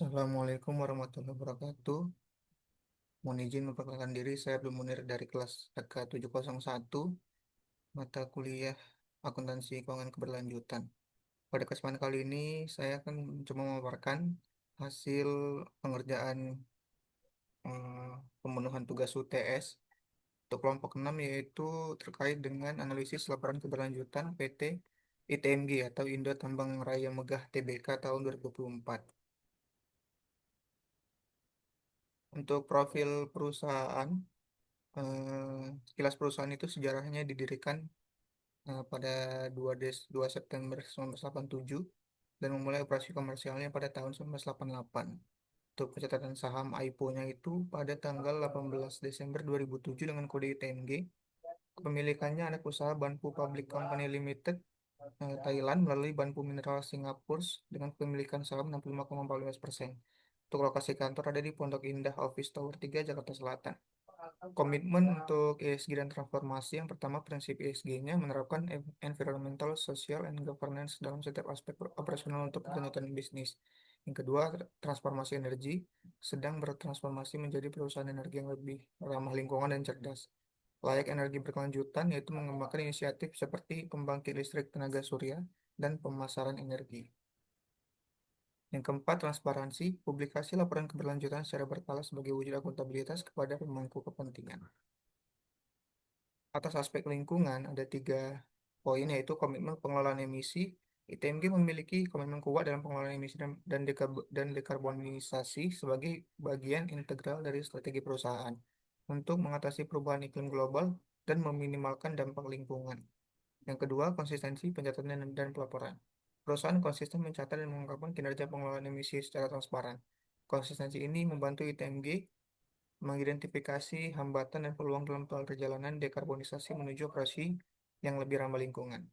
Assalamualaikum warahmatullahi wabarakatuh. Mohon izin memperkenalkan diri, saya Abdul Munir dari kelas AK 701, mata kuliah Akuntansi Keuangan Keberlanjutan. Pada kesempatan kali ini, saya akan mencoba memaparkan hasil pengerjaan eh, pemenuhan tugas UTS untuk kelompok 6, yaitu terkait dengan analisis laporan keberlanjutan PT ITMG atau Indo Tambang Raya Megah Tbk tahun 2024. Untuk profil perusahaan, sekilas perusahaan itu sejarahnya didirikan pada 2 September 1987 dan memulai operasi komersialnya pada tahun 1988. Untuk pencatatan saham IPO-nya itu pada tanggal 18 Desember 2007 dengan kode ITMG. Kepemilikannya anak usaha Banpu Public Company Limited Thailand melalui Banpu Mineral Singapura dengan kepemilikan saham 65,45%. Untuk lokasi kantor ada di Pondok Indah Office Tower 3, Jakarta Selatan. Komitmen untuk ESG dan transformasi, yang pertama, prinsip ESG-nya menerapkan environmental, social, and governance dalam setiap aspek operasional untuk kelanjutan bisnis. Yang kedua, transformasi energi, sedang bertransformasi menjadi perusahaan energi yang lebih ramah lingkungan dan cerdas. Layak energi berkelanjutan, yaitu mengembangkan inisiatif seperti pembangkit listrik tenaga surya dan pemasaran energi. Yang keempat, transparansi, publikasi laporan keberlanjutan secara berkala sebagai wujud akuntabilitas kepada pemangku kepentingan. Atas aspek lingkungan, ada 3 poin, yaitu komitmen pengelolaan emisi. ITMG memiliki komitmen kuat dalam pengelolaan emisi dan dekarbonisasi sebagai bagian integral dari strategi perusahaan untuk mengatasi perubahan iklim global dan meminimalkan dampak lingkungan. Yang kedua, konsistensi pencatatan dan pelaporan. Perusahaan konsisten mencatat dan mengungkapkan kinerja pengelolaan emisi secara transparan. Konsistensi ini membantu ITMG mengidentifikasi hambatan dan peluang dalam perjalanan dekarbonisasi menuju operasi yang lebih ramah lingkungan.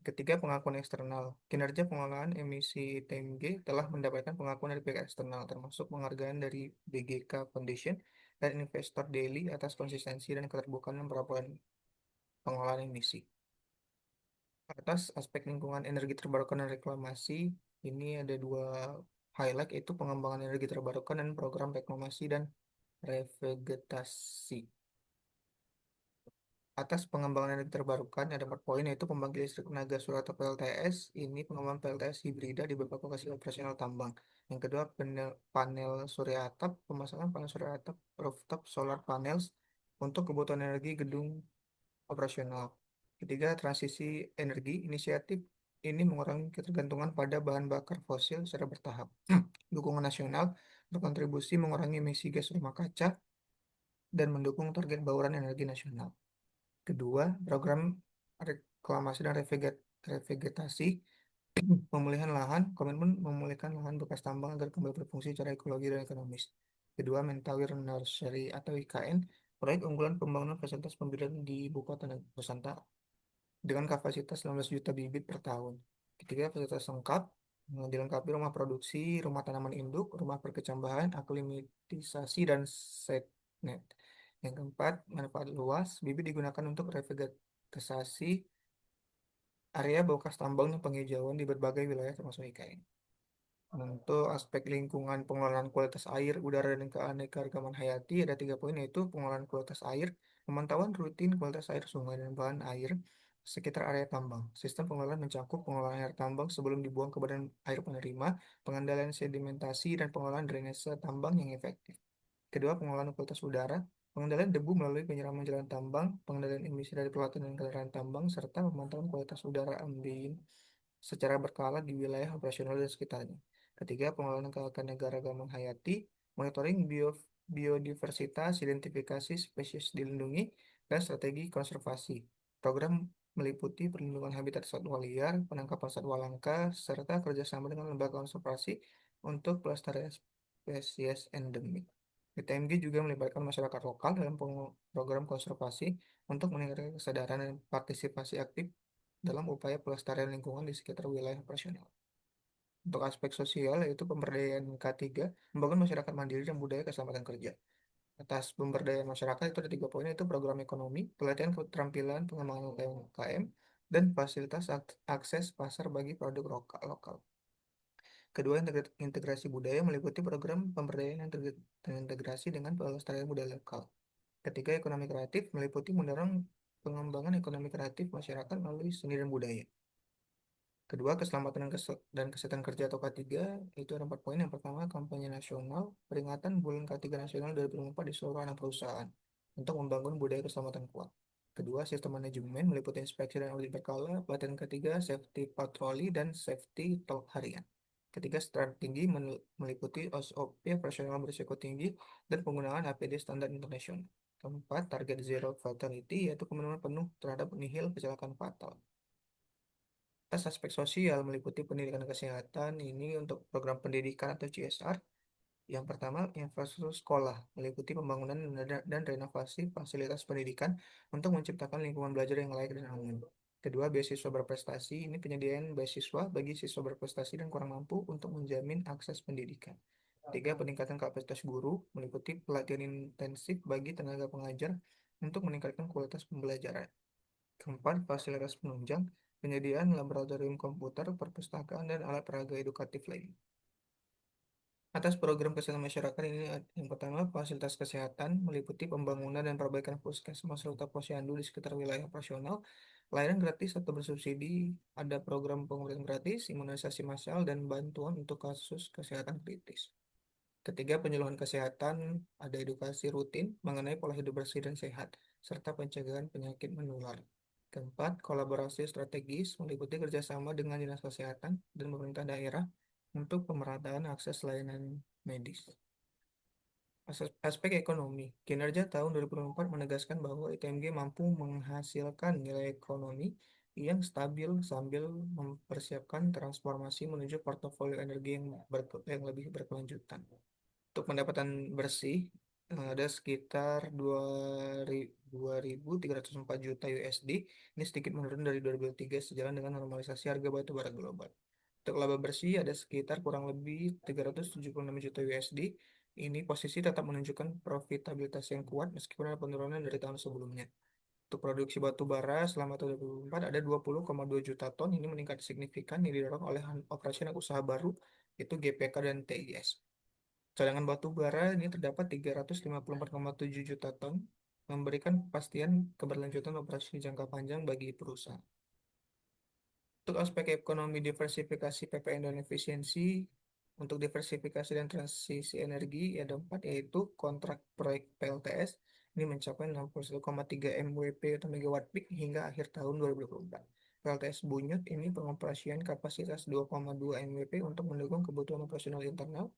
Ketiga, pengakuan eksternal. Kinerja pengelolaan emisi TMG telah mendapatkan pengakuan dari pihak eksternal, termasuk penghargaan dari BGK Foundation dan Investor Daily atas konsistensi dan keterbukaan pelaporan pengelolaan emisi. Atas aspek lingkungan, energi terbarukan dan reklamasi, ini ada 2 highlight, yaitu pengembangan energi terbarukan dan program reklamasi dan revegetasi. Atas pengembangan energi terbarukan ada 4 poin, yaitu pembangkit listrik tenaga surya atau PLTS. Ini pengembangan PLTS hibrida di beberapa lokasi operasional tambang. Yang kedua, panel surya atap, pemasangan panel surya atap rooftop solar panels untuk kebutuhan energi gedung operasional. Ketiga, transisi energi. Inisiatif ini mengurangi ketergantungan pada bahan bakar fosil secara bertahap. Dukungan nasional berkontribusi mengurangi emisi gas rumah kaca dan mendukung target bauran energi nasional. Kedua, program reklamasi dan revegetasi, pemulihan lahan, komitmen memulihkan lahan bekas tambang agar kembali berfungsi secara ekologi dan ekonomis. Kedua, Mentawir Nursery atau IKN, proyek unggulan pembangunan fasilitas pembelajaran di Ibu Kota Nusantara dengan kapasitas 19 juta bibit per tahun. Ketiga, fasilitas lengkap, dilengkapi rumah produksi, rumah tanaman induk, rumah perkecambahan, aklimatisasi, dan setnet. Yang keempat, manfaat luas, bibit digunakan untuk revegetasi area bekas tambang dan penghijauan di berbagai wilayah termasuk IKN. Untuk aspek lingkungan, pengelolaan kualitas air, udara, dan keanekaragaman hayati, ada 3 poin, yaitu pengelolaan kualitas air, pemantauan rutin kualitas air sungai dan bahan air sekitar area tambang. Sistem pengelolaan mencakup pengelolaan air tambang sebelum dibuang ke badan air penerima, pengendalian sedimentasi, dan pengelolaan drainase tambang yang efektif. Kedua, pengelolaan kualitas udara, pengendalian debu melalui penyiraman jalan tambang, pengendalian emisi dari pelaturan dan kendaraan tambang, serta pemantauan kualitas udara ambien secara berkala di wilayah operasional dan sekitarnya. Ketiga, pengelolaan keanekaragaman hayati, monitoring biodiversitas, identifikasi spesies dilindungi, dan strategi konservasi. Program meliputi perlindungan habitat satwa liar, penangkapan satwa langka, serta kerjasama dengan lembaga konservasi untuk pelestarian spesies endemik. BTMG juga melibatkan masyarakat lokal dalam program konservasi untuk meningkatkan kesadaran dan partisipasi aktif dalam upaya pelestarian lingkungan di sekitar wilayah operasional. Untuk aspek sosial, yaitu pemberdayaan K3, membangun masyarakat mandiri dan budaya keselamatan kerja. Atas pemberdayaan masyarakat itu ada 3 poin, yaitu program ekonomi, pelatihan keterampilan, pengembangan UMKM, dan fasilitas akses pasar bagi produk lokal. Kedua, integrasi budaya meliputi program pemberdayaan yang terintegrasi dengan pelestarian budaya lokal. Ketiga, ekonomi kreatif meliputi mendorong pengembangan ekonomi kreatif masyarakat melalui seni dan budaya. Kedua, keselamatan dan kesehatan kerja atau K3, itu ada 4 poin. Yang pertama, kampanye nasional, peringatan Bulan K3 Nasional 2024 di seluruh anak perusahaan untuk membangun budaya keselamatan kuat. Kedua, sistem manajemen meliputi inspeksi dan audit berkala. Pelatihan ketiga, safety patroli dan safety talk harian. Ketiga, strategi meliputi SOP operasional berisiko tinggi dan penggunaan APD standar internasional. Keempat, target zero fatality, yaitu kemenangan penuh terhadap nihil kecelakaan fatal. Atas aspek sosial meliputi pendidikan dan kesehatan ini untuk program pendidikan atau CSR. Yang pertama, infrastruktur sekolah meliputi pembangunan dan renovasi fasilitas pendidikan untuk menciptakan lingkungan belajar yang layak dan aman. Kedua, beasiswa berprestasi ini penyediaan beasiswa bagi siswa berprestasi dan kurang mampu untuk menjamin akses pendidikan. Tiga, peningkatan kapasitas guru meliputi pelatihan intensif bagi tenaga pengajar untuk meningkatkan kualitas pembelajaran. Keempat, fasilitas penunjang, penyediaan laboratorium komputer, perpustakaan, dan alat peraga edukatif lain. Atas program kesehatan masyarakat ini, yang pertama, fasilitas kesehatan meliputi pembangunan dan perbaikan puskesmas serta posyandu di sekitar wilayah operasional, layanan gratis atau bersubsidi, ada program pengobatan gratis, imunisasi massal, dan bantuan untuk kasus kesehatan kritis. Ketiga, penyuluhan kesehatan, ada edukasi rutin mengenai pola hidup bersih dan sehat, serta pencegahan penyakit menular. Keempat, kolaborasi strategis meliputi kerjasama dengan dinas kesehatan dan pemerintah daerah untuk pemerataan akses layanan medis. Aspek ekonomi, kinerja tahun 2024 menegaskan bahwa ITMG mampu menghasilkan nilai ekonomi yang stabil sambil mempersiapkan transformasi menuju portofolio energi yang lebih berkelanjutan. Untuk pendapatan bersih, ada sekitar 2.304 juta USD. Ini sedikit menurun dari 2023 sejalan dengan normalisasi harga batu bara global. Untuk laba bersih ada sekitar kurang lebih 376 juta USD. Ini posisi tetap menunjukkan profitabilitas yang kuat meskipun ada penurunan dari tahun sebelumnya. Untuk produksi batu bara selama tahun 2024 ada 20,2 juta ton. Ini meningkat signifikan yang didorong oleh operasional usaha baru, yaitu GPK dan TIS. Cadangan batu bara ini terdapat 354,7 juta ton, memberikan kepastian keberlanjutan operasi jangka panjang bagi perusahaan. Untuk aspek ekonomi diversifikasi PPN dan efisiensi, untuk diversifikasi dan transisi energi ada 4, yaitu kontrak proyek PLTS ini mencapai 61,3 MWP atau megawatt peak hingga akhir tahun 2024. PLTS Bunyut ini pengoperasian kapasitas 2,2 MWP untuk mendukung kebutuhan operasional internal.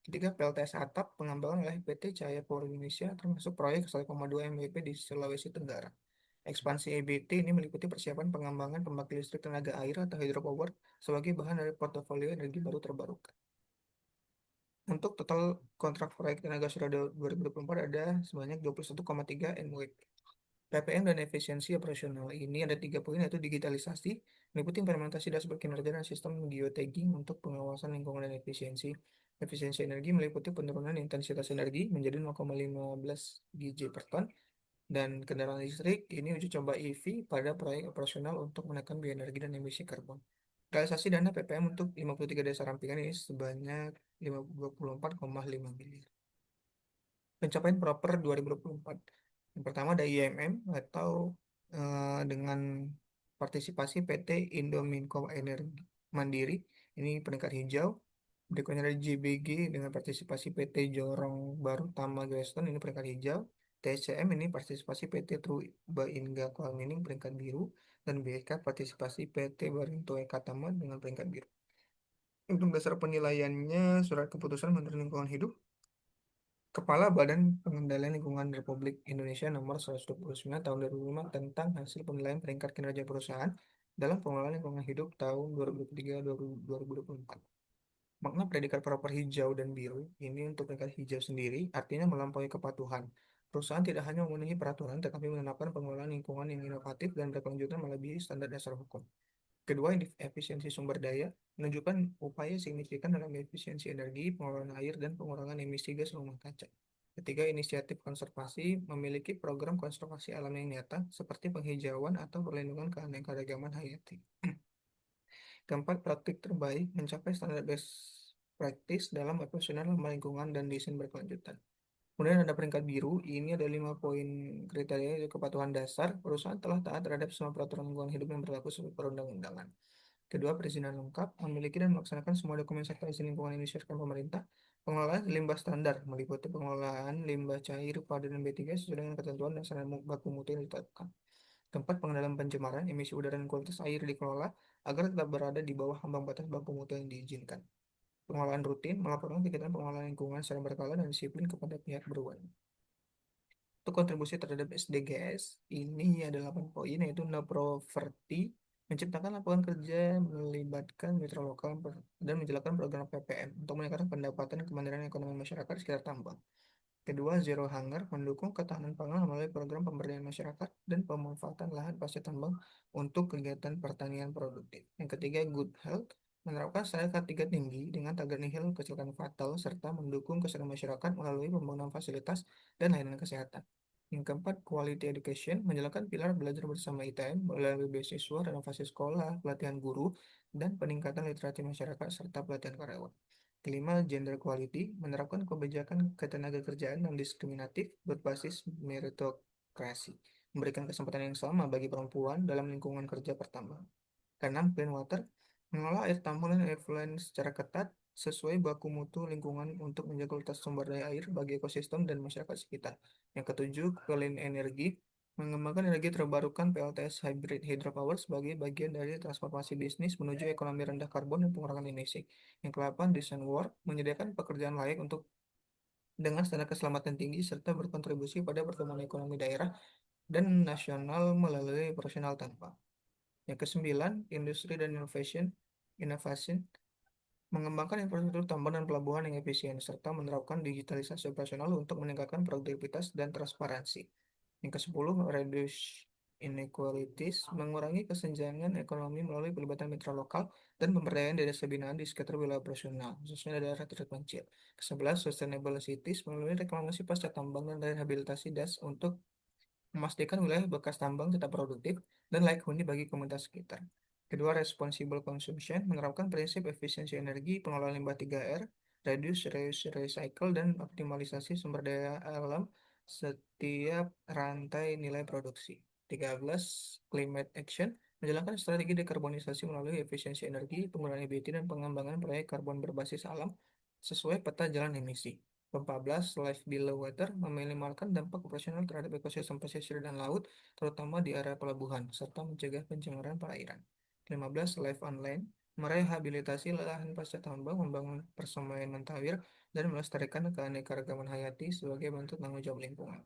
Ketiga, PLTS Atap pengembangan oleh PT Cahaya Power Indonesia termasuk proyek 1,2 MWP di Sulawesi Tenggara. Ekspansi EBT ini meliputi persiapan pengembangan pembangkit listrik tenaga air atau hydropower sebagai bahan dari portofolio energi baru terbarukan. Untuk total kontrak proyek tenaga surya 2024 ada sebanyak 21,3 MW. PPM dan efisiensi operasional ini ada 3 poin, yaitu digitalisasi, meliputi implementasi dashboard kinerja dan sistem geotagging untuk pengawasan lingkungan dan efisiensi. Efisiensi energi meliputi penurunan intensitas energi menjadi 0,15 GJ per ton, dan kendaraan listrik ini uji coba EV pada proyek operasional untuk menekan biaya energi dan emisi karbon. Realisasi dana PPM untuk 53 desa rampingan ini sebanyak 24,5 miliar. Pencapaian proper 2024. Yang pertama ada IMM atau dengan partisipasi PT Indominco Energi Mandiri, ini peringkat hijau. Berikutnya ada JBG dengan partisipasi PT Jorong Baru Tama Greston, ini peringkat hijau. TCM ini partisipasi PT Truba Inga Coal Mining peringkat biru, dan BK partisipasi PT Barinto Eka Tama dengan peringkat biru. Untuk dasar penilaiannya, surat keputusan Menteri Lingkungan Hidup, Kepala Badan Pengendalian Lingkungan Republik Indonesia Nomor 129 Tahun 2005 tentang hasil penilaian peringkat kinerja perusahaan dalam pengelolaan lingkungan hidup tahun 2023-2024. Makna predikat proper hijau dan biru ini untuk peringkat hijau sendiri artinya melampaui kepatuhan. Perusahaan tidak hanya memenuhi peraturan tetapi menetapkan pengelolaan lingkungan yang inovatif dan berkelanjutan melebihi standar dasar hukum. Kedua, efisiensi sumber daya menunjukkan upaya signifikan dalam efisiensi energi, pengelolaan air, dan pengurangan emisi gas rumah kaca. Ketiga, inisiatif konservasi memiliki program konservasi alam yang nyata seperti penghijauan atau perlindungan keanekaragaman hayati. Keempat, praktik terbaik mencapai standar best praktis dalam operasional lingkungan dan desain berkelanjutan. Kemudian ada peringkat biru, ini ada 5 poin kriteria yaitu kepatuhan dasar, perusahaan telah taat terhadap semua peraturan lingkungan hidup yang berlaku sesuai perundang-undangan. Kedua, perizinan lengkap, memiliki dan melaksanakan semua dokumen serta izin lingkungan yang disiarkan pemerintah. Pengelolaan limbah standar, meliputi pengelolaan limbah cair, padat, dan B3 sesuai dengan ketentuan dan standar baku mutu yang ditetapkan. Keempat, pengendalian pencemaran, emisi udara dan kualitas air dikelola agar tetap berada di bawah ambang batas baku mutu yang diizinkan. Pengelolaan rutin, melaporkan kegiatan pengelolaan lingkungan secara berkala dan disiplin kepada pihak berwenang. Untuk kontribusi terhadap SDGs, ini ada 8 poin, yaitu no poverty, menciptakan lapangan kerja, melibatkan mitra lokal, dan menjalankan program PPM untuk meningkatkan pendapatan dan kemandirian ekonomi masyarakat di sekitar tambang. Kedua, zero hunger, mendukung ketahanan pangan melalui program pemberdayaan masyarakat dan pemanfaatan lahan pasca tambang untuk kegiatan pertanian produktif. Yang ketiga, good health, menerapkan standar K3 tinggi dengan tagar nihil kecelakaan fatal serta mendukung kesehatan masyarakat melalui pembangunan fasilitas dan layanan kesehatan. Yang keempat, quality education, menjalankan pilar belajar bersama ITM melalui beasiswa, renovasi sekolah, pelatihan guru, dan peningkatan literasi masyarakat serta pelatihan karyawan. Kelima, gender equality, menerapkan kebijakan ketenagakerjaan yang diskriminatif berbasis meritokrasi, memberikan kesempatan yang sama bagi perempuan dalam lingkungan kerja pertambangan. Keenam, clean water, mengelola air tambang dan effluent secara ketat sesuai baku mutu lingkungan untuk menjaga kualitas sumber daya air bagi ekosistem dan masyarakat sekitar. Yang ketujuh, clean energy, mengembangkan energi terbarukan PLTS hybrid hydropower sebagai bagian dari transformasi bisnis menuju ekonomi rendah karbon dan pengurangan emisi. Yang ke-8, design work, menyediakan pekerjaan layak untuk dengan standar keselamatan tinggi serta berkontribusi pada pertumbuhan ekonomi daerah dan nasional melalui operasional tanpa. Yang kesembilan, industri dan inovasi, mengembangkan infrastruktur tambang dan pelabuhan yang efisien, serta menerapkan digitalisasi operasional untuk meningkatkan produktivitas dan transparansi. Yang ke-10, reduce inequalities, mengurangi kesenjangan ekonomi melalui pelibatan mitra lokal dan pemberdayaan desa binaan di sekitar wilayah operasional, khususnya daerah terpencil. Ke-11, sustainable cities, melalui reklamasi pasca tambang dan rehabilitasi das untuk memastikan wilayah bekas tambang tetap produktif dan layak huni bagi komunitas sekitar. Kedua, responsible consumption, menerapkan prinsip efisiensi energi, pengelolaan limbah 3R, reduce, reuse, recycle, dan optimalisasi sumber daya alam setiap rantai nilai produksi. 13, climate action, menjalankan strategi dekarbonisasi melalui efisiensi energi, penggunaan EBT, dan pengembangan proyek karbon berbasis alam sesuai peta jalan emisi. 14, Life Below Water, meminimalkan dampak operasional terhadap ekosistem pesisir dan laut, terutama di area pelabuhan, serta mencegah pencemaran perairan. 15, Life on Land, merehabilitasi lahan pasca tambang, membangun persemaian mentawir, dan melestarikan keanekaragaman hayati sebagai bentuk tanggung jawab lingkungan.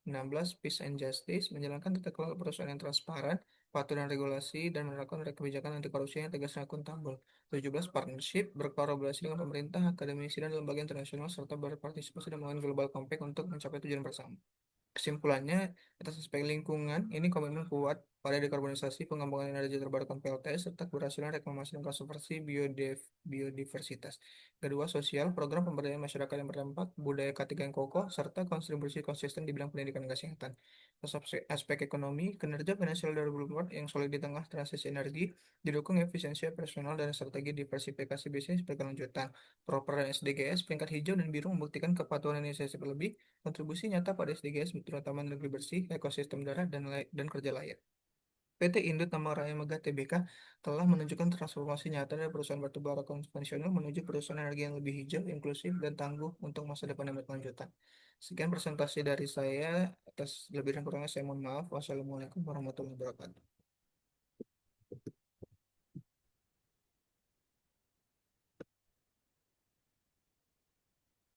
16, Peace and Justice, menjalankan tata kelola perusahaan yang transparan, patuh dan regulasi, dan menerapkan kebijakan anti korupsi yang tegas dan akuntabel. 17, Partnership, berkolaborasi dengan pemerintah, akademisi, dan lembaga internasional, serta berpartisipasi dalam Global Compact untuk mencapai tujuan bersama. Kesimpulannya, atas aspek lingkungan, ini komitmen kuat pada dekarbonisasi, pengembangan energi terbarukan PLTS, serta keberhasilan reklamasi dan konservasi biodiversitas. Kedua, sosial, program pemberdayaan masyarakat yang berdampak, budaya K3 yang kokoh, serta kontribusi konsisten di bidang pendidikan dan kesehatan. Atas aspek ekonomi, kinerja finansial 2024 yang solid di tengah transisi energi, didukung efisiensi operasional dan strategi diversifikasi bisnis berkelanjutan. Proper dan SDGs, peringkat hijau dan biru membuktikan kepatuhan inisiatif lebih, kontribusi nyata pada SDGs, terutama negeri bersih, ekosistem darat, dan kerja layak. PT Indut Tambang Raya Megah Tbk telah menunjukkan transformasi nyata dari perusahaan batubara konvensional menuju perusahaan energi yang lebih hijau, inklusif, dan tangguh untuk masa depan yang berkelanjutan. Sekian presentasi dari saya. Atas lebih dan kurangnya saya mohon maaf. Wassalamualaikum warahmatullahi wabarakatuh.